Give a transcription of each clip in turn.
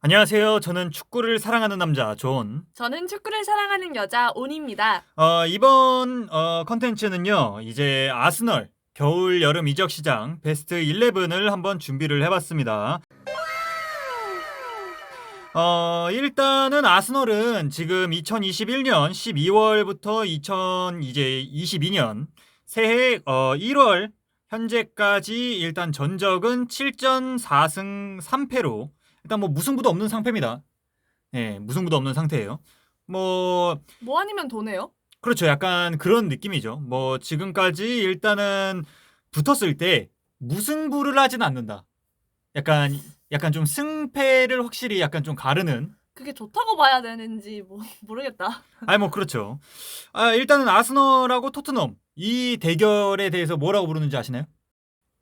안녕하세요. 저는 축구를 사랑하는 남자 존. 저는 축구를 사랑하는 여자 온입니다. 이번 컨텐츠는요. 이제 아스널 겨울 여름 이적 시장 베스트 11을 한번 준비를 해봤습니다. 일단은 아스널은 지금 2021년 12월부터 2022년 새해 1월 현재까지 일단 전적은 7전 4승 3패로 일단 뭐 무승부도 없는 상태입니다. 예, 무승부도 없는 상태예요. 뭐 뭐 아니면 도네요? 그렇죠. 약간 그런 느낌이죠. 뭐 지금까지 일단은 붙었을 때 무승부를 하진 않는다. 약간 약간 좀 승패를 확실히 약간 좀 가르는. 그게 좋다고 봐야 되는지 모르겠다. 아니 뭐 그렇죠. 일단은 아스널하고 토트넘 이 대결에 대해서 뭐라고 부르는지 아시나요?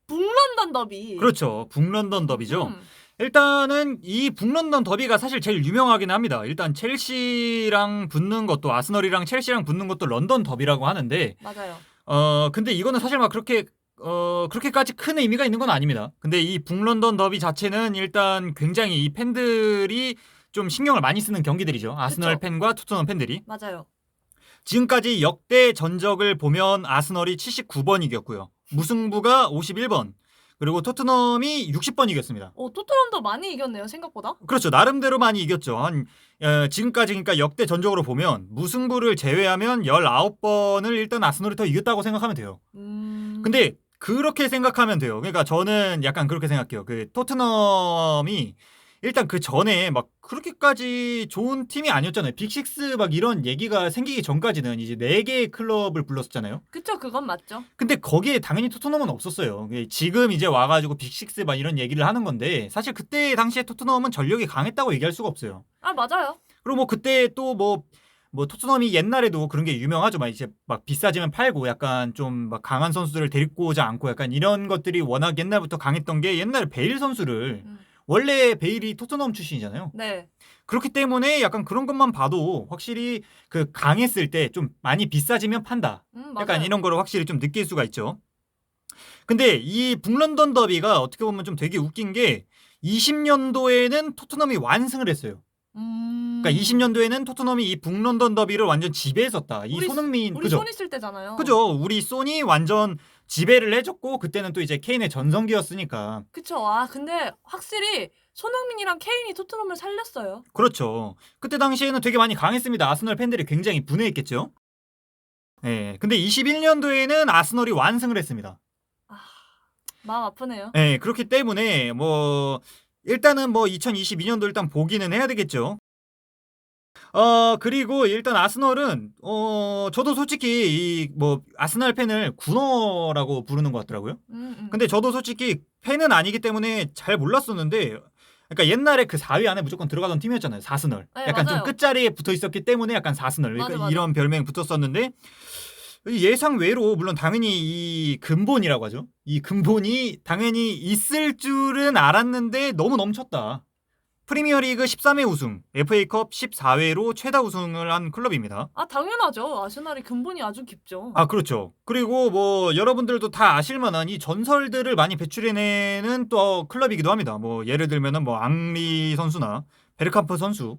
북런던 더비. 그렇죠. 북런던 더비죠. 음, 일단은 이 북런던 더비가 사실 제일 유명하긴 합니다. 일단 첼시랑 붙는 것도 아스널이랑 첼시랑 붙는 것도 런던 더비라고 하는데 맞아요. 근데 이거는 사실 막 그렇게까지 큰 의미가 있는 건 아닙니다. 근데 이 북런던 더비 자체는 일단 굉장히 이 팬들이 좀 신경을 많이 쓰는 경기들이죠. 아스널 그쵸? 팬과 토트넘 팬들이. 맞아요. 지금까지 역대 전적을 보면 아스널이 79번 이겼고요. 무승부가 51번. 그리고 토트넘이 60번 이겼습니다. 토트넘도 많이 이겼네요, 생각보다. 그렇죠. 나름대로 많이 이겼죠. 지금까지 그러니까 역대 전적으로 보면 무승부를 제외하면 19번을 일단 아스널이 더 이겼다고 생각하면 돼요. 근데 그렇게 생각하면 돼요. 그러니까 저는 약간 그렇게 생각해요. 그 토트넘이 일단 그 전에 막 그렇게까지 좋은 팀이 아니었잖아요. 빅식스 막 이런 얘기가 생기기 전까지는 이제 4개의 클럽을 불렀었잖아요. 그쵸, 그건 맞죠. 근데 거기에 당연히 토트넘은 없었어요. 지금 이제 와가지고 빅식스 막 이런 얘기를 하는 건데 사실 그때 당시에 토트넘은 전력이 강했다고 얘기할 수가 없어요. 아, 맞아요. 그리고 뭐 그때 또 뭐 토트넘이 옛날에도 그런 게 유명하죠. 막 이제 막 비싸지면 팔고 약간 좀 막 강한 선수들을 데리고 오지 않고 약간 이런 것들이 워낙 옛날부터 강했던 게 옛날에 베일 선수를 음, 원래 베일이 토트넘 출신이잖아요. 네. 그렇기 때문에 약간 그런 것만 봐도 확실히 그 강했을 때 좀 많이 비싸지면 판다. 약간 맞아요. 이런 거를 확실히 좀 느낄 수가 있죠. 근데 이 북런던 더비가 어떻게 보면 좀 되게 웃긴 게 20년도에는 토트넘이 완승을 했어요. 그러니까 20년도에는 토트넘이 이 북런던 더비를 완전 지배했었다. 이 손흥민 우리 그죠? 손 있을 때잖아요. 그죠? 우리 소니 완전 지배를 해줬고 그때는 또 이제 케인의 전성기였으니까 그쵸. 근데 확실히 손흥민이랑 케인이 토트넘을 살렸어요. 그렇죠. 그때 당시에는 되게 많이 강했습니다. 아스널 팬들이 굉장히 분해했겠죠. 예. 근데 21년도에는 아스널이 완승을 했습니다. 아, 마음 아프네요. 예. 그렇기 때문에 뭐 일단은 뭐 2022년도 일단 보기는 해야 되겠죠. 그리고 일단 아스널은 저도 솔직히 이 뭐 아스날 팬을 군어라고 부르는 것 같더라고요. 근데 저도 솔직히 팬은 아니기 때문에 잘 몰랐었는데 그러니까 옛날에 그 4위 안에 무조건 들어가던 팀이었잖아요. 사스널. 네, 약간 좀 맞아요. 끝자리에 붙어 있었기 때문에 약간 사스널. 그러니까 맞아. 이런 별명이 붙었었는데 예상 외로 물론 당연히 이 근본이라고 하죠. 이 근본이 당연히 있을 줄은 알았는데 너무 넘쳤다. 프리미어리그 13회 우승, FA컵 14회로 최다 우승을 한 클럽입니다. 당연하죠. 아스날이 근본이 아주 깊죠. 그렇죠. 그리고 뭐 여러분들도 다 아실 만한 이 전설들을 많이 배출해내는 또 클럽이기도 합니다. 뭐 예를 들면은 뭐 앙리 선수나 베르캄프 선수,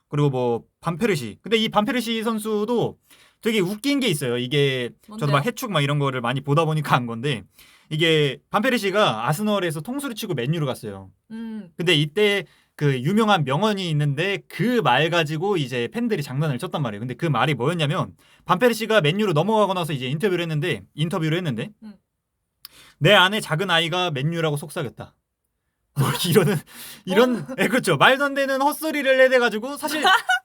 그리고 뭐 반페르시. 근데 이 반페르시 선수도 되게 웃긴 게 있어요. 이게 저도 뭔데요? 막 해축 막 이런 거를 많이 보다 보니까 한 건데 이게 반페르시가 아스널에서 통수를 치고 맨유로 갔어요. 근데 이때 그 유명한 명언이 있는데 그 말 가지고 이제 팬들이 장난을 쳤단 말이에요. 근데 그 말이 뭐였냐면 반페르시가 맨유로 넘어가고 나서 이제 인터뷰를 했는데 음. 내 안에 작은 아이가 맨유라고 속삭였다. 뭐 이런 그렇죠. 말도 안 되는 헛소리를 해대가지고 사실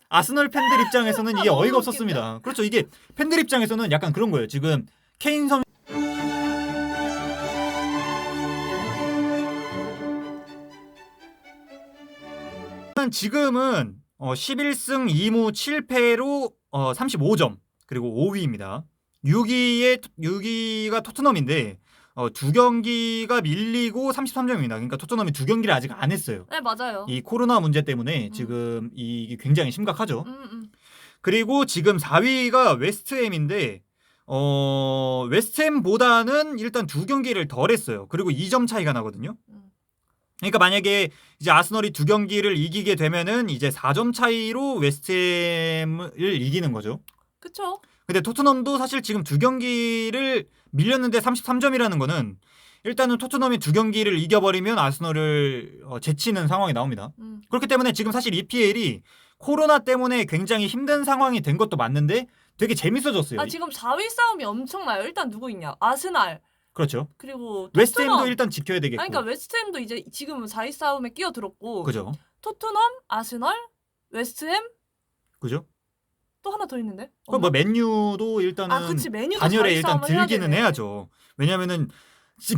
아스널 팬들 입장에서는 이게 너무 어이가 웃긴데? 없었습니다. 그렇죠. 이게 팬들 입장에서는 약간 그런 거예요. 지금 케인 선수 지금은 11승 2무 7패로 35점 그리고 5위입니다. 6위가 토트넘인데 두 경기가 밀리고 33점입니다. 그러니까 토트넘이 두 경기를 아직 안 했어요. 네, 맞아요. 이 코로나 문제 때문에 지금 이게 굉장히 심각하죠. 음. 그리고 지금 4위가 웨스트햄인데 웨스트햄보다는 일단 두 경기를 덜 했어요. 그리고 2점 차이가 나거든요. 음. 그러니까 만약에 이제 아스널이 2경기를 이기게 되면은 이제 4점 차이로 웨스트햄을 이기는 거죠. 그쵸. 근데 토트넘도 사실 지금 2경기를 밀렸는데 33점이라는 거는 일단은 토트넘이 2경기를 이겨버리면 아스널을 제치는 상황이 나옵니다. 그렇기 때문에 지금 사실 EPL이 코로나 때문에 굉장히 힘든 상황이 된 것도 맞는데 되게 재밌어졌어요. 지금 4위 싸움이 엄청나요. 일단 누구 있냐? 아스날. 그렇죠. 그리고 웨스트햄도 토트넘. 일단 지켜야 되겠고. 그러니까 웨스트햄도 이제 지금 4위 싸움에 끼어들었고. 그죠. 토트넘, 아스널, 웨스트햄. 그죠. 또 하나 더 있는데? 그럼 뭐 맨유도 일단은 그치. 맨유도 단열에 4위 일단 싸움을 들기는 해야죠. 왜냐면은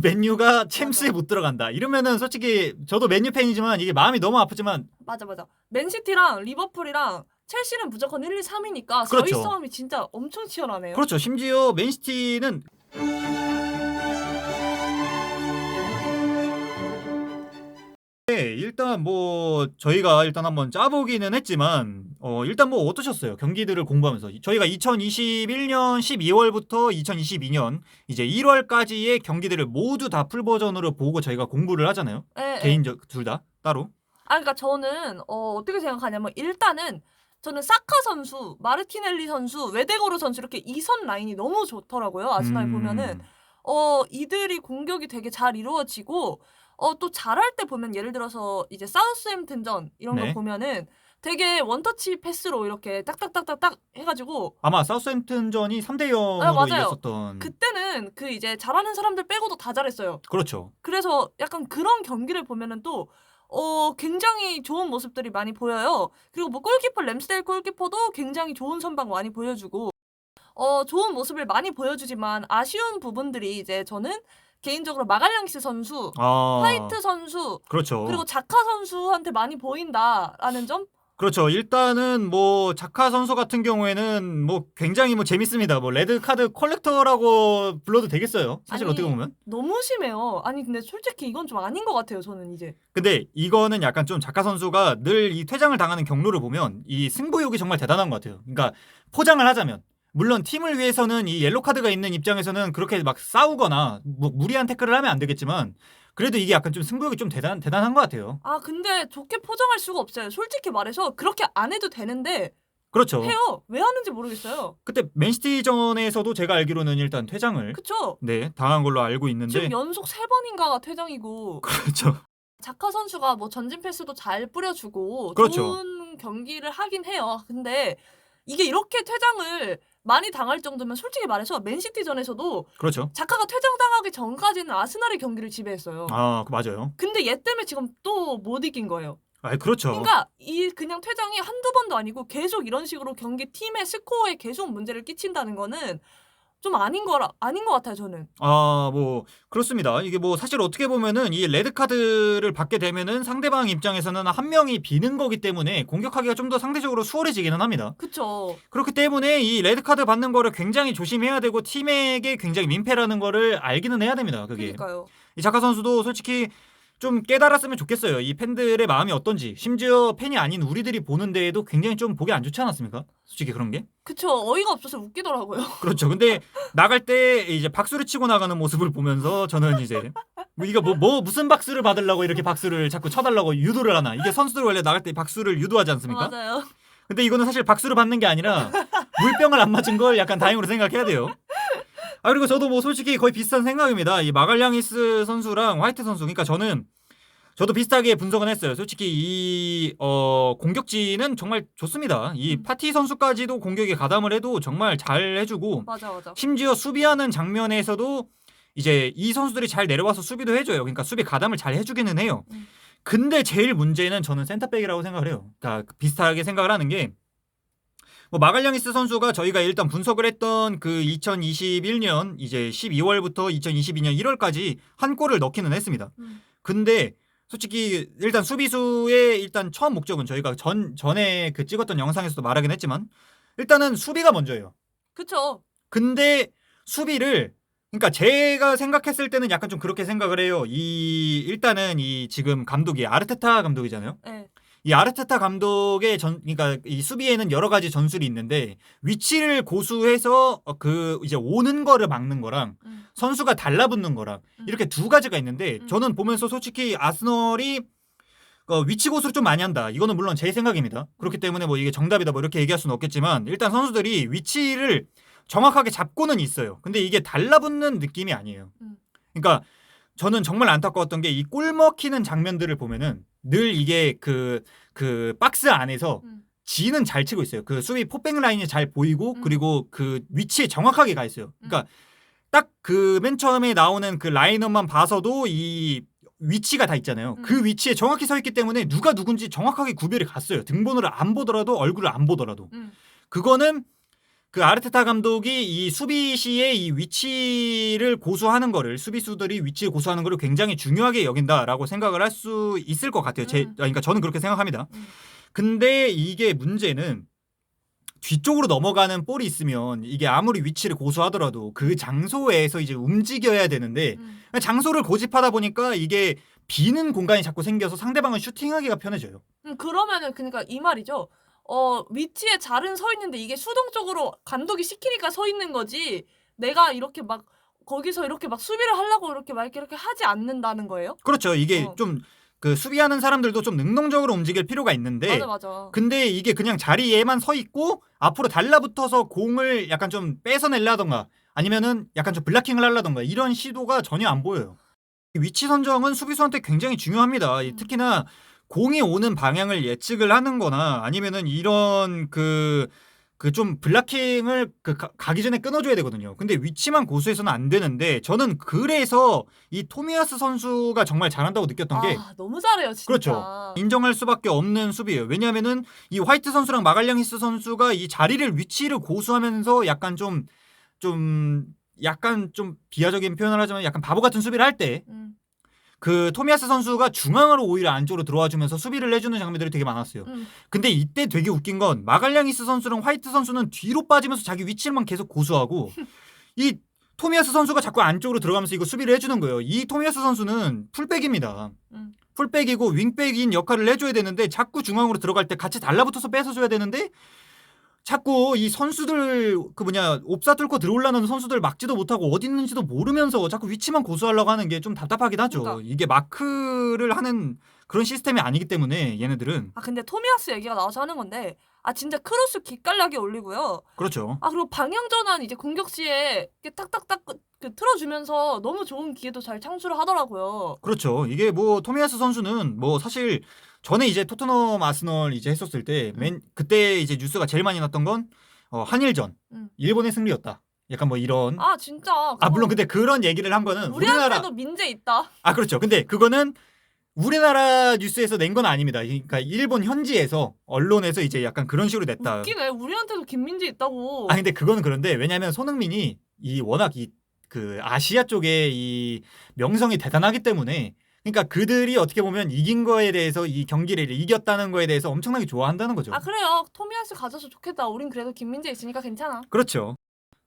맨유가 챔스에 못 들어간다. 이러면은 솔직히 저도 맨유 팬이지만 이게 마음이 너무 아프지만 맞아. 맨시티랑 리버풀이랑 첼시는 무조건 1, 2, 3위니까 4위 그렇죠. 싸움이 진짜 엄청 치열하네요. 그렇죠. 심지어 맨시티는 일단 뭐 저희가 일단 한번 짜보기는 했지만 일단 뭐 어떠셨어요? 경기들을 공부하면서 저희가 2021년 12월부터 2022년 이제 1월까지의 경기들을 모두 다 풀 버전으로 보고 저희가 공부를 하잖아요. 네. 개인적 둘 다 따로. 그러니까 저는 어떻게 생각하냐면 일단은 저는 사카 선수, 마르티넬리 선수, 웨데거로 선수 이렇게 2선 라인이 너무 좋더라고요. 아스날 보면은 이들이 공격이 되게 잘 이루어지고 또 잘할 때 보면 예를 들어서 이제 사우스햄튼전 이런 거 네. 보면은 되게 원터치 패스로 이렇게 딱딱딱딱딱 해가지고 아마 사우스햄튼전이 3대 0으로 맞아요. 이겼었던. 그때는 그 이제 잘하는 사람들 빼고도 다 잘했어요. 그렇죠. 그래서 약간 그런 경기를 보면은 또 굉장히 좋은 모습들이 많이 보여요. 그리고 뭐 골키퍼 램스데일 골키퍼도 굉장히 좋은 선방 많이 보여주고 좋은 모습을 많이 보여주지만 아쉬운 부분들이 이제 저는 개인적으로 마갈량스 선수, 화이트 선수, 그렇죠. 그리고 자카 선수한테 많이 보인다라는 점. 그렇죠. 일단은 뭐 자카 선수 같은 경우에는 뭐 굉장히 뭐 재밌습니다. 뭐 레드 카드 컬렉터라고 불러도 되겠어요. 사실 어떻게 보면. 너무 심해요. 근데 솔직히 이건 좀 아닌 것 같아요. 저는 이제. 근데 이거는 약간 좀 자카 선수가 늘 이 퇴장을 당하는 경로를 보면 이 승부욕이 정말 대단한 것 같아요. 그러니까 포장을 하자면 물론 팀을 위해서는 이 옐로 카드가 있는 입장에서는 그렇게 막 싸우거나 뭐 무리한 태클을 하면 안 되겠지만 그래도 이게 약간 좀 승부욕이 좀 대단한 것 같아요. 근데 좋게 포장할 수가 없어요. 솔직히 말해서 그렇게 안 해도 되는데 그렇죠. 해요. 왜 하는지 모르겠어요. 그때 맨시티전에서도 제가 알기로는 일단 퇴장을 그쵸? 당한 걸로 알고 있는데 지금 연속 3번인가가 퇴장이고. 그렇죠. 자카 선수가 뭐 전진 패스도 잘 뿌려주고 그렇죠. 좋은 경기를 하긴 해요. 근데 이게 이렇게 퇴장을 많이 당할 정도면 솔직히 말해서 맨시티전에서도 그렇죠. 자카가 퇴장당하기 전까지는 아스날의 경기를 지배했어요. 맞아요. 근데 얘 때문에 지금 또 못 이긴 거예요. 그렇죠. 그러니까 그냥 퇴장이 한두 번도 아니고 계속 이런 식으로 경기 팀의 스코어에 계속 문제를 끼친다는 거는 좀 아닌 것 같아요, 저는. 뭐 그렇습니다. 이게 뭐 사실 어떻게 보면은 이 레드 카드를 받게 되면은 상대방 입장에서는 한 명이 비는 거기 때문에 공격하기가 좀 더 상대적으로 수월해지기는 합니다. 그쵸. 그렇기 때문에 이 레드 카드 받는 거를 굉장히 조심해야 되고 팀에게 굉장히 민폐라는 거를 알기는 해야 됩니다. 그게. 그러니까요. 이 자카 선수도 솔직히 좀 깨달았으면 좋겠어요. 이 팬들의 마음이 어떤지. 심지어 팬이 아닌 우리들이 보는 데에도 굉장히 좀 보기 안 좋지 않았습니까? 솔직히 그런 게. 그쵸. 어이가 없어서 웃기더라고요. 그렇죠. 근데 나갈 때 이제 박수를 치고 나가는 모습을 보면서 저는 이제 이거 무슨 박수를 받으려고 이렇게 박수를 자꾸 쳐달라고 유도를 하나. 이게 선수들 원래 나갈 때 박수를 유도하지 않습니까? 맞아요. 근데 이거는 사실 박수를 받는 게 아니라 물병을 안 맞은 걸 약간 다행으로 생각해야 돼요. 그리고 저도 뭐 솔직히 거의 비슷한 생각입니다. 이 마갈량이스 선수랑 화이트 선수. 그러니까 저도 비슷하게 분석은 했어요. 솔직히 이 공격진은 정말 좋습니다. 이 파티 선수까지도 공격에 가담을 해도 정말 잘 해주고 맞아. 심지어 수비하는 장면에서도 이제 이 선수들이 잘 내려와서 수비도 해줘요. 그러니까 수비 가담을 잘 해주기는 해요. 근데 제일 문제는 저는 센터백이라고 생각을 해요. 그러니까 비슷하게 생각을 하는 게 뭐 마갈량이스 선수가 저희가 일단 분석을 했던 그 2021년 이제 12월부터 2022년 1월까지 한 골을 넣기는 했습니다. 근데 솔직히 일단 수비수의 일단 처음 목적은 저희가 전에 그 찍었던 영상에서도 말하긴 했지만 일단은 수비가 먼저예요. 그쵸. 근데 수비를 그러니까 제가 생각했을 때는 약간 좀 그렇게 생각을 해요. 일단은 이 지금 감독이 아르테타 감독이잖아요. 네. 이 아르테타 감독의 그러니까 이 수비에는 여러 가지 전술이 있는데 위치를 고수해서 그 이제 오는 거를 막는 거랑 선수가 달라붙는 거랑 이렇게 두 가지가 있는데 저는 보면서 솔직히 아스널이 위치 고수를 좀 많이 한다. 이거는 물론 제 생각입니다. 그렇기 때문에 뭐 이게 정답이다 뭐 이렇게 얘기할 수는 없겠지만 일단 선수들이 위치를 정확하게 잡고는 있어요. 근데 이게 달라붙는 느낌이 아니에요. 그러니까 저는 정말 안타까웠던 게 이 골 먹히는 장면들을 보면은 늘 이게 그 박스 안에서 지는 잘 치고 있어요. 그 수비 포백 라인이 잘 보이고 그리고 그 위치에 정확하게 가 있어요. 그러니까 딱 그 맨 처음에 나오는 그 라인업만 봐서도 이 위치가 다 있잖아요. 그 위치에 정확히 서 있기 때문에 누가 누군지 정확하게 구별이 갔어요. 등번호를 안 보더라도 얼굴을 안 보더라도. 그거는 그 아르테타 감독이 이 수비 시에 이 위치를 고수하는 거를 수비수들이 위치를 고수하는 거를 굉장히 중요하게 여긴다라고 생각을 할 수 있을 것 같아요. 그러니까 저는 그렇게 생각합니다. 근데 이게 문제는 뒤쪽으로 넘어가는 볼이 있으면 이게 아무리 위치를 고수하더라도 그 장소에서 이제 움직여야 되는데 장소를 고집하다 보니까 이게 비는 공간이 자꾸 생겨서 상대방은 슈팅하기가 편해져요. 그러면은 그러니까 이 말이죠. 위치에 잘은 서 있는데 이게 수동적으로 감독이 시키니까 서 있는 거지. 내가 이렇게 막 거기서 이렇게 막 수비를 하려고 이렇게 막 이렇게 하지 않는다는 거예요? 그렇죠. 이게 좀 그 수비하는 사람들도 좀 능동적으로 움직일 필요가 있는데 맞아. 근데 이게 그냥 자리에만 서 있고 앞으로 달라붙어서 공을 약간 좀 뺏어내려던가 아니면은 약간 좀 블락킹을 하려던가 이런 시도가 전혀 안 보여요. 위치 선정은 수비수한테 굉장히 중요합니다. 특히나 공이 오는 방향을 예측을 하는 거나 아니면은 이런 그 좀 블락킹을 가기 전에 끊어줘야 되거든요. 근데 위치만 고수해서는 안 되는데 저는 그래서 이 토미야스 선수가 정말 잘한다고 느꼈던 게 너무 잘해요 진짜. 그렇죠. 인정할 수밖에 없는 수비예요. 왜냐하면은 이 화이트 선수랑 마갈량히스 선수가 이 자리를 위치를 고수하면서 약간 좀 비하적인 표현을 하자면 약간 바보 같은 수비를 할 때 그 토미야스 선수가 중앙으로 오히려 안쪽으로 들어와주면서 수비를 해주는 장면들이 되게 많았어요. 근데 이때 되게 웃긴 건 마갈량히스 선수랑 화이트 선수는 뒤로 빠지면서 자기 위치만 계속 고수하고 이 토미야스 선수가 자꾸 안쪽으로 들어가면서 이거 수비를 해주는 거예요. 이 토미야스 선수는 풀백입니다. 풀백이고 윙백인 역할을 해줘야 되는데 자꾸 중앙으로 들어갈 때 같이 달라붙어서 뺏어줘야 되는데 자꾸 이 선수들 옵사 뚫고 들어오려는 선수들 막지도 못하고 어디 있는지도 모르면서 자꾸 위치만 고수하려고 하는 게 좀 답답하긴 하죠. 그러니까. 이게 마크를 하는 그런 시스템이 아니기 때문에 얘네들은. 근데 토미야스 얘기가 나와서 하는 건데 진짜 크로스 기깔나게 올리고요. 그렇죠. 그리고 방향 전환 이제 공격 시에 이렇게 딱딱딱 틀어주면서 너무 좋은 기회도 잘 창출을 하더라고요. 그렇죠. 이게 뭐 토미야스 선수는 뭐 사실 전에 이제 토트넘 아스널 이제 했었을 때 그때 이제 뉴스가 제일 많이 났던 건 한일전 일본의 승리였다. 약간 뭐 이런. 진짜. 물론 근데 그런 얘기를 한 거는 우리나라도 민재 있다. 그렇죠. 근데 그거는 우리나라 뉴스에서 낸 건 아닙니다. 그러니까 일본 현지에서 언론에서 이제 약간 그런 식으로 냈다. 웃기네. 우리한테도 김민재 있다고. 근데 그거는 그런데 왜냐하면 손흥민이 워낙 그 아시아 쪽에 이 명성이 대단하기 때문에 그러니까 그들이 어떻게 보면 이긴 거에 대해서 이 경기를 이겼다는 거에 대해서 엄청나게 좋아한다는 거죠. 그래요. 토미야스 가져서 좋겠다. 우린 그래도 김민재 있으니까 괜찮아. 그렇죠.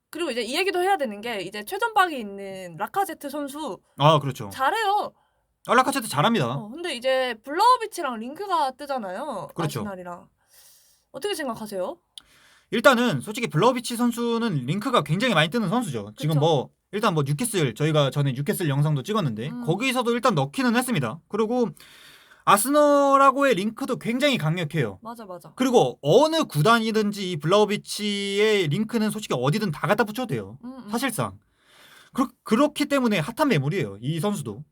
그리고 이제 이 얘기도 해야 되는 게 이제 최전방에 있는 라카제트 선수. 그렇죠. 잘해요. 라카제트 잘합니다. 근데 이제 블라우비치랑 링크가 뜨잖아요. 그렇죠. 아스날이랑. 어떻게 생각하세요? 일단은 솔직히 블라우비치 선수는 링크가 굉장히 많이 뜨는 선수죠. 그쵸? 지금 일단 뉴캐슬 저희가 전에 뉴캐슬 영상도 찍었는데 거기서도 일단 넣기는 했습니다. 그리고 아스널하고의 링크도 굉장히 강력해요. 맞아. 그리고 어느 구단이든지 이 블라우비치의 링크는 솔직히 어디든 다 갖다 붙여도 돼요. 사실상. 그렇기 때문에 핫한 매물이에요. 이 선수도.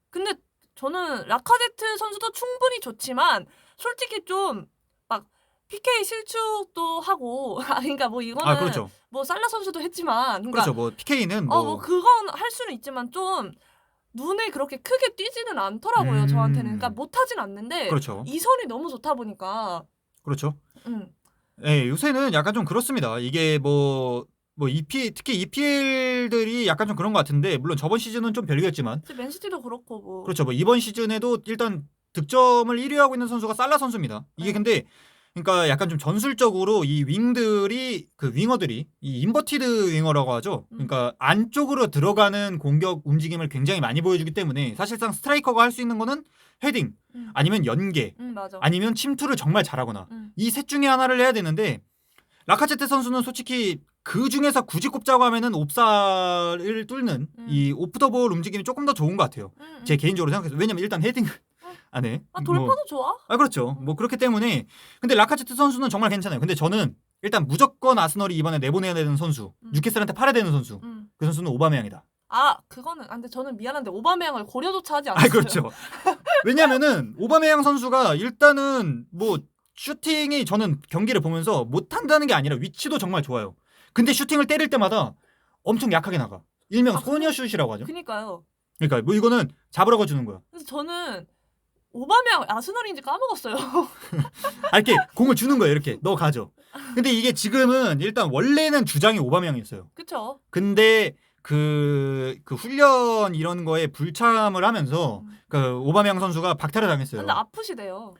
근데 저는 라카제트 선수도 충분히 좋지만 솔직히 좀 막 PK 실축도 하고 그러니까 뭐 이거는 그렇죠. 뭐 살라 선수도 했지만 그렇죠. 뭐 PK는 그건 할 수는 있지만 좀 눈에 그렇게 크게 띄지는 않더라고요. 저한테는. 그러니까 못하진 않는데 그렇죠. 이선이 너무 좋다 보니까. 그렇죠. 네, 요새는 약간 좀 그렇습니다. 이게 특히 EPL들이 약간 좀 그런 것 같은데 물론 저번 시즌은 좀 별개였지만 맨시티도 그렇고 뭐. 그렇죠. 이번 시즌에도 일단 득점을 1위 하고 있는 선수가 살라 선수입니다. 이게 근데 그러니까 약간 좀 전술적으로 이 윙들이 그 윙어들이 이 인버티드 윙어라고 하죠. 그러니까 안쪽으로 들어가는 공격 움직임을 굉장히 많이 보여주기 때문에 사실상 스트라이커가 할 수 있는 거는 헤딩 아니면 연계 맞아. 아니면 침투를 정말 잘하거나 이 셋 중에 하나를 해야 되는데 라카제테 선수는 솔직히 그 중에서 굳이 꼽자고 하면은 옵사를 뚫는 이 오프 더 볼 움직임이 조금 더 좋은 것 같아요. 제 개인적으로 생각해서. 왜냐면 일단 헤딩을 안 해. 돌파도 좋아. 그렇죠. 뭐 그렇기 때문에 근데 라카제트 선수는 정말 괜찮아요. 근데 저는 일단 무조건 아스널이 이번에 내보내야 되는 선수, 뉴캐슬한테 팔아야 되는 선수. 그 선수는 오바메양이다. 그거는 근데 저는 미안한데 오바메양을 고려조차 하지 않았어요. 그렇죠. 왜냐면은 오바메양 선수가 일단은 뭐 슈팅이 저는 경기를 보면서 못한다는 게 아니라 위치도 정말 좋아요. 근데 슈팅을 때릴 때마다 엄청 약하게 나가. 일명 소녀슛이라고 하죠. 그니까요. 그러니까 뭐 이거는 잡으라고 주는 거야. 그래서 저는 오바메양 아스널인지 까먹었어요. 이렇게 공을 주는 거예요. 이렇게 너 가져. 근데 이게 지금은 일단 원래는 주장이 오바메양이었어요. 그쵸. 근데 그 훈련 이런 거에 불참을 하면서 그 오바메양 선수가 박탈을 당했어요. 근데 아프시대요.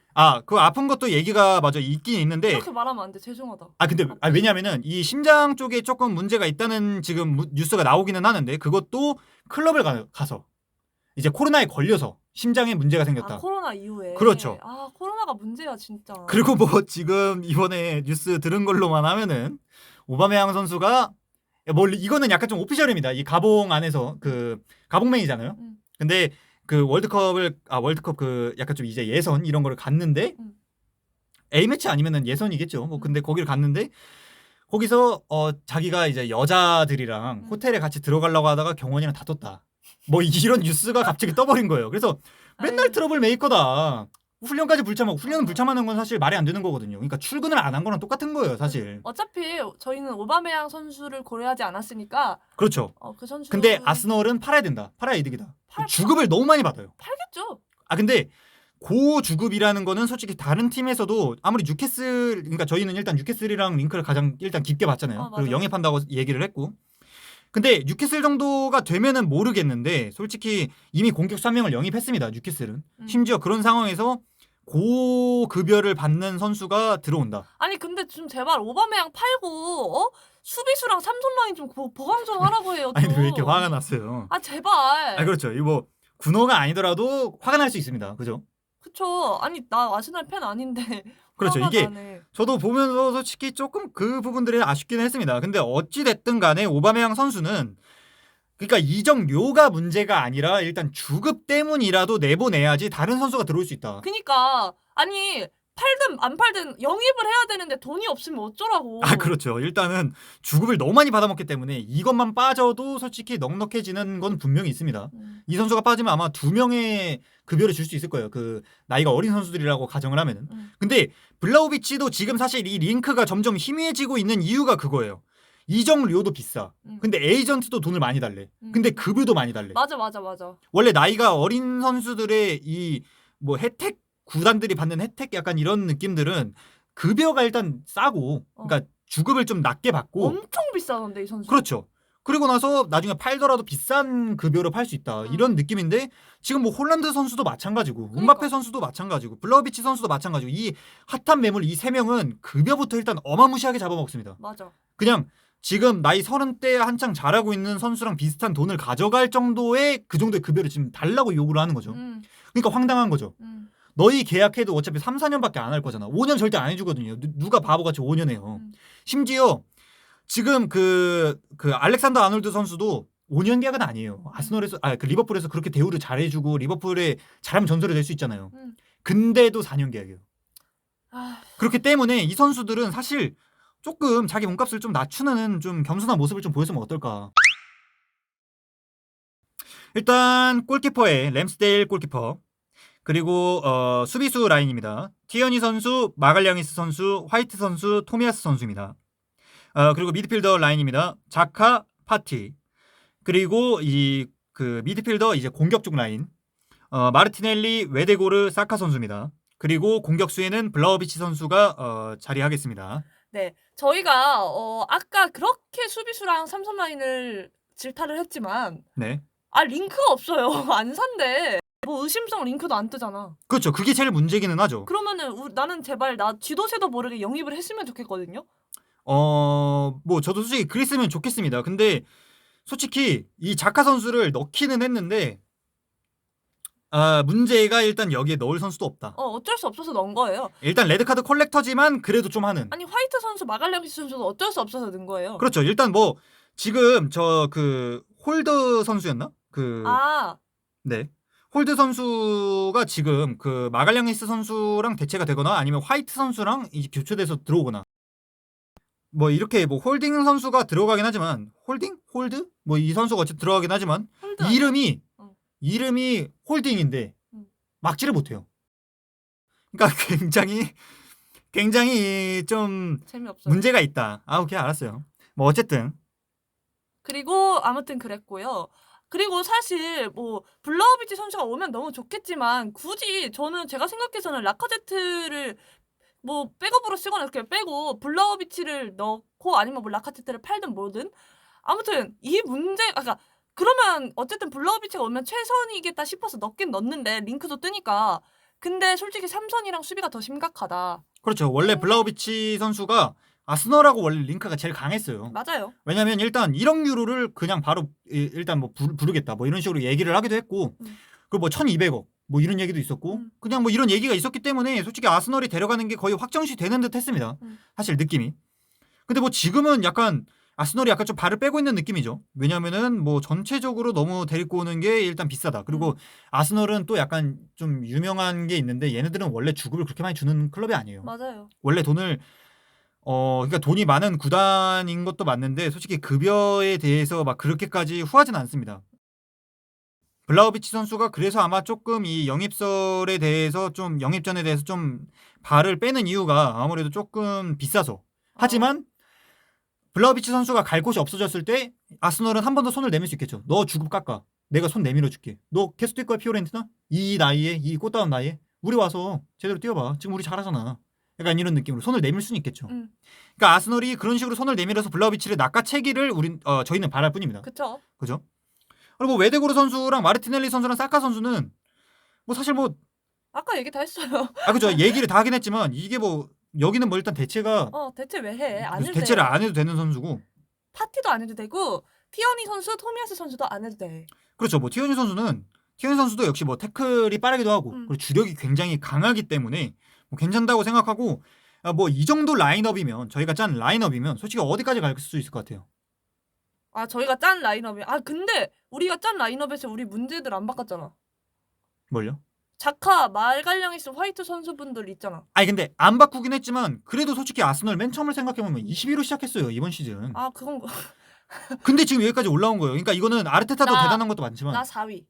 그 아픈 것도 얘기가 맞아 있긴 있는데. 그렇게 말하면 안 돼. 죄송하다. 근데 왜냐면은 이 심장 쪽에 조금 문제가 있다는 지금 뉴스가 나오기는 하는데 그것도 클럽을 가서 이제 코로나에 걸려서 심장에 문제가 생겼다. 코로나 이후에. 그렇죠. 코로나가 문제야 진짜. 그리고 뭐 지금 이번에 뉴스 들은 걸로만 하면은 오바메양 선수가 뭐 이거는 약간 좀 오피셜입니다. 이 가봉 안에서 그 가봉맨이잖아요. 근데 그 월드컵 그 약간 좀 이제 예선 이런 거를 갔는데 A 매치 아니면은 예선이겠죠. 뭐 근데 거기를 갔는데 거기서 자기가 이제 여자들이랑 호텔에 같이 들어가려고 하다가 경원이랑 다퉜다. 뭐 이런 뉴스가 갑자기 떠버린 거예요. 그래서 맨날 트러블 메이커다. 훈련까지 불참하고 훈련은 불참하는 건 사실 말이 안 되는 거거든요. 그러니까 출근을 안 한 거랑 똑같은 거예요, 사실. 어차피 저희는 오바메양 선수를 고려하지 않았으니까. 그렇죠. 그 선수. 근데 아스널은 팔아야 된다. 팔아야 이득이다. 주급을 너무 많이 받아요. 팔겠죠. 근데 고주급이라는 거는 솔직히 다른 팀에서도 아무리 뉴캐슬 그러니까 저희는 일단 뉴캐슬이랑 링크를 가장 일단 깊게 봤잖아요. 그리고 영입한다고 얘기를 했고. 근데 뉴캐슬 정도가 되면은 모르겠는데 솔직히 이미 공격수 1명을 영입했습니다. 뉴캐슬은. 심지어 그런 상황에서 고급여를 받는 선수가 들어온다. 근데 좀 제발 오바메양 팔고 수비수랑 삼선 라인 좀 보강 좀 하라고 해요. 근데 왜 이렇게 화가 났어요? 제발. 그렇죠. 이거 뭐 군호가 아니더라도 화가 날 수 있습니다. 그죠? 그쵸. 나 아스날 팬 아닌데. 그렇죠. 이게 나네. 저도 보면서 솔직히 조금 그 부분들이 아쉽기는 했습니다. 근데 어찌 됐든 간에 오바메양 선수는 그러니까 이적료가 문제가 아니라 일단 주급 때문이라도 내보내야지 다른 선수가 들어올 수 있다. 그러니까 팔든 안 팔든 영입을 해야 되는데 돈이 없으면 어쩌라고. 그렇죠. 일단은 주급을 너무 많이 받아먹기 때문에 이것만 빠져도 솔직히 넉넉해지는 건 분명히 있습니다. 이 선수가 빠지면 아마 2명의 급여를 줄 수 있을 거예요. 그 나이가 어린 선수들이라고 가정을 하면은. 근데 블라우비치도 지금 사실 이 링크가 점점 희미해지고 있는 이유가 그거예요. 이적료도 비싸. 근데 에이전트도 돈을 많이 달래. 근데 급여도 많이 달래. 맞아. 원래 나이가 어린 선수들의 이 뭐 혜택 구단들이 받는 혜택 약간 이런 느낌들은 급여가 일단 싸고 그러니까 주급을 좀 낮게 받고 엄청 비싸던데 이 선수. 그렇죠. 그리고 나서 나중에 팔더라도 비싼 급여로 팔 수 있다. 이런 느낌인데 지금 뭐 홀란드 선수도 마찬가지고 음바페 선수도 마찬가지고 블라우비치 선수도 마찬가지고 이 핫한 매물 이 3명은 급여부터 일단 어마무시하게 잡아먹습니다. 맞아. 그냥 지금 나이 30대 한창 잘하고 있는 선수랑 비슷한 돈을 가져갈 정도의 그 정도의 급여를 지금 달라고 요구를 하는 거죠. 그러니까 황당한 거죠. 너희 계약해도 어차피 3, 4년밖에 안 할 거잖아. 5년 절대 안 해주거든요. 누가 바보같이 5년 해요. 심지어 지금 그 알렉산더 아놀드 선수도 5년 계약은 아니에요. 아스널에서 그 리버풀에서 그렇게 대우를 잘해주고 리버풀에 잘하면 전설이 될 수 있잖아요. 근데도 4년 계약이에요. 그렇기 때문에 이 선수들은 사실 조금 자기 몸값을 좀 낮추는 좀 겸손한 모습을 좀 보였으면 어떨까. 일단 골키퍼의 램스데일 골키퍼 그리고 수비수 라인입니다. 티어니 선수, 마갈량이스 선수, 화이트 선수, 토미아스 선수입니다. 그리고 미드필더 라인입니다. 자카, 파티 그리고 이 그 미드필더 이제 공격 쪽 라인 마르티넬리, 웨데고르, 사카 선수입니다. 그리고 공격수에는 블라우비치 선수가 자리하겠습니다. 네, 저희가 아까 그렇게 수비수랑 삼선 라인을 질타를 했지만 네. 링크가 없어요. 안 산대. 뭐 의심성 링크도 안 뜨잖아. 그렇죠. 그게 제일 문제기는 하죠. 그러면은 나는 제발 나 쥐도새도 모르게 영입을 했으면 좋겠거든요. 뭐 저도 솔직히 그랬으면 좋겠습니다. 근데 솔직히 이 자카 선수를 넣기는 했는데 문제가 일단 여기에 넣을 선수도 없다. 어쩔 수 없어서 넣은 거예요. 일단 레드카드 컬렉터지만 그래도 좀 하는. 아니 화이트 선수 마갈량시 선수도 어쩔 수 없어서 넣은 거예요. 그렇죠. 일단 뭐 지금 저 홀드 선수였나? 네. 홀드 선수가 지금 마갈량리스 선수랑 대체가 되거나 아니면 화이트 선수랑 이제 교체돼서 들어오거나 뭐 이렇게 뭐 홀딩 선수가 들어가긴 하지만 홀드? 뭐 이 선수가 어쨌든 들어가긴 하지만 이름이 홀딩인데 막지를 못해요. 그러니까 굉장히 좀 재미없어요. 문제가 있다. 오케이 알았어요. 뭐 어쨌든 그리고 아무튼 그랬고요. 그리고 사실 뭐 블라우비치 선수가 오면 너무 좋겠지만 굳이 저는 제가 생각해서는 라카제트를 뭐 백업으로 쓰거나 이렇게 빼고 블라우비치를 넣고 아니면 뭐 라카제트를 팔든 뭐든 아무튼 이 문제 그러면 어쨌든 블라우비치가 오면 최선이겠다 싶어서 넣긴 넣는데 링크도 뜨니까 근데 솔직히 삼선이랑 수비가 더 심각하다. 그렇죠. 원래 블라우비치 선수가 아스널하고 원래 링크가 제일 강했어요. 맞아요. 왜냐면 일단 1억 유로를 그냥 바로 일단 뭐 부르겠다 뭐 이런 식으로 얘기를 하기도 했고 그리고 뭐 1200억 뭐 이런 얘기도 있었고 그냥 뭐 이런 얘기가 있었기 때문에 솔직히 아스널이 데려가는 게 거의 확정시 되는 듯 했습니다. 사실 느낌이. 근데 뭐 지금은 약간 아스널이 약간 좀 발을 빼고 있는 느낌이죠. 왜냐면은 뭐 전체적으로 너무 데리고 오는 게 일단 비싸다. 그리고 아스널은 또 약간 좀 유명한 게 있는데 얘네들은 원래 주급을 그렇게 많이 주는 클럽이 아니에요. 맞아요. 원래 돈을 그러니까 돈이 많은 구단인 것도 맞는데 솔직히 급여에 대해서 막 그렇게까지 후하진 않습니다. 블라우비치 선수가 그래서 아마 조금 이 영입설에 대해서 좀 영입전에 대해서 좀 발을 빼는 이유가 아무래도 조금 비싸서. 하지만 블라우비치 선수가 갈 곳이 없어졌을 때 아스널은 한 번 더 손을 내밀 수 있겠죠. 너 주급 깎아. 내가 손 내밀어 줄게. 너 계속 뛸 거야 피오렌티나? 이 나이에 이 꽃다운 나이에 우리 와서 제대로 뛰어봐. 지금 우리 잘하잖아. 약간 이런 느낌으로 손을 내밀 수는 있겠죠. 그러니까 아스널이 그런 식으로 손을 내밀어서 블라우비치를 낚아채기를 저희는 바랄 뿐입니다. 그렇죠. 그죠? 그리고 뭐 웨데고르 선수랑 마르티넬리 선수랑 사카 선수는 뭐 사실 뭐 아까 얘기 다 했어요. 그죠? 얘기를 다 하긴 했지만 이게 뭐 여기는 뭐 일단 대체가 대체 왜 해? 안 해도 대체를 돼. 안 해도 되는 선수고 파티도 안 해도 되고 티어니 선수, 토미야스 선수도 안 해도 돼. 그렇죠. 뭐 티어니 선수도 역시 뭐 태클이 빠르기도 하고 그리고 주력이 굉장히 강하기 때문에 뭐 괜찮다고 생각하고 뭐 이 정도 라인업이면 저희가 짠 라인업이면 솔직히 어디까지 갈 수 있을 것 같아요. 저희가 짠 라인업이 근데 우리가 짠 라인업에서 우리 문제들 안 바꿨잖아. 뭘요? 자카, 말갈량이스, 화이트 선수분들 있잖아. 근데 안 바꾸긴 했지만 그래도 솔직히 아스널 맨 처음을 생각해보면 21로 시작했어요 이번 시즌. 그건 근데 지금 여기까지 올라온 거예요. 그러니까 이거는 아르테타도 대단한 것도 많지만 나 4위.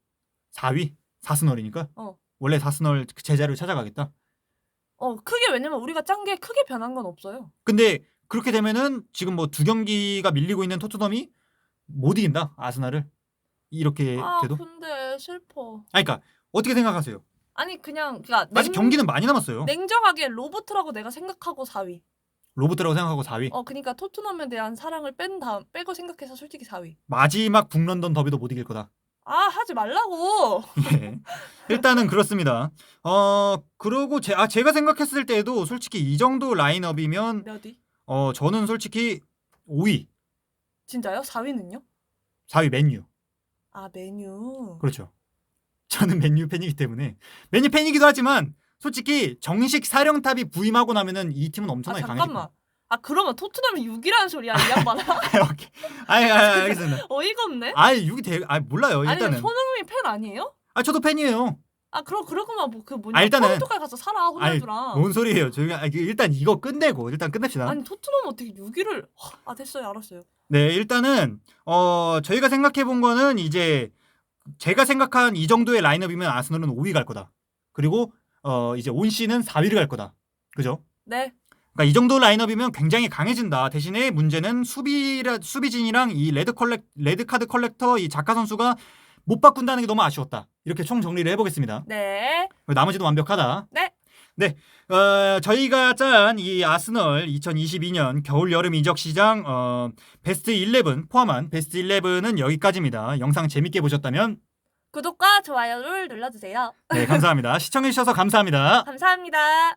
4위? 사스널이니까? 원래 사스널 제자를 찾아가겠다? 크게 왜냐면 우리가 짠 게 크게 변한 건 없어요. 근데 그렇게 되면은 지금 뭐 2경기가 밀리고 있는 토트넘이 못 이긴다 아스날을 이렇게 돼도? 근데 슬퍼. 그러니까 어떻게 생각하세요? 아니 그러니까 아직 경기는 많이 남았어요. 냉정하게 로보트라고 내가 생각하고 4위. 로봇이라고 생각하고 4위. 그러니까 토트넘에 대한 사랑을 빼고 생각해서 솔직히 4위. 마지막 북런던 더비도 못 이길 거다. 하지 말라고. 예. 일단은 그렇습니다. 그러고 제가 생각했을 때도 솔직히 이 정도 라인업이면 몇 위? 저는 솔직히 5위. 진짜요? 4위는요? 4위 맨유. 맨유. 그렇죠. 저는 맨유 팬이기 때문에 맨유 팬이기도 하지만 솔직히 정식 사령탑이 부임하고 나면은 이 팀은 엄청나게 강해질 거예요. 잠깐만. 그러면 토트넘이 6위라는 소리야 이 양반아. 오케이. 알겠습니다. 어이가 없네. 6위 몰라요. 일단은. 아니 손흥민 팬 아니에요? 저도 팬이에요. 그러고만 일단은 포르투갈 가서 살아 호날두랑. 뭔 소리예요? 저희가 일단 이거 끝내고 일단 끝냅시다. 아니 토트넘 어떻게 6위를 됐어요. 알았어요. 네, 일단은 저희가 생각해 본 거는 이제 제가 생각한 이 정도의 라인업이면 아스널은 5위 갈 거다. 그리고 이제 온씨는 4위를 갈 거다. 그죠? 네. 그러니까 이 정도 라인업이면 굉장히 강해진다. 대신에 문제는 수비진이랑 이 레드카드 컬렉터 이 자카 선수가 못 바꾼다는 게 너무 아쉬웠다. 이렇게 총 정리를 해보겠습니다. 네. 나머지도 완벽하다. 네. 네. 저희가 짠 이 아스널 2022년 겨울 여름 이적 시장 베스트 11 포함한 베스트 11은 여기까지입니다. 영상 재밌게 보셨다면 구독과 좋아요를 눌러주세요. 네, 감사합니다. 시청해주셔서 감사합니다. 감사합니다.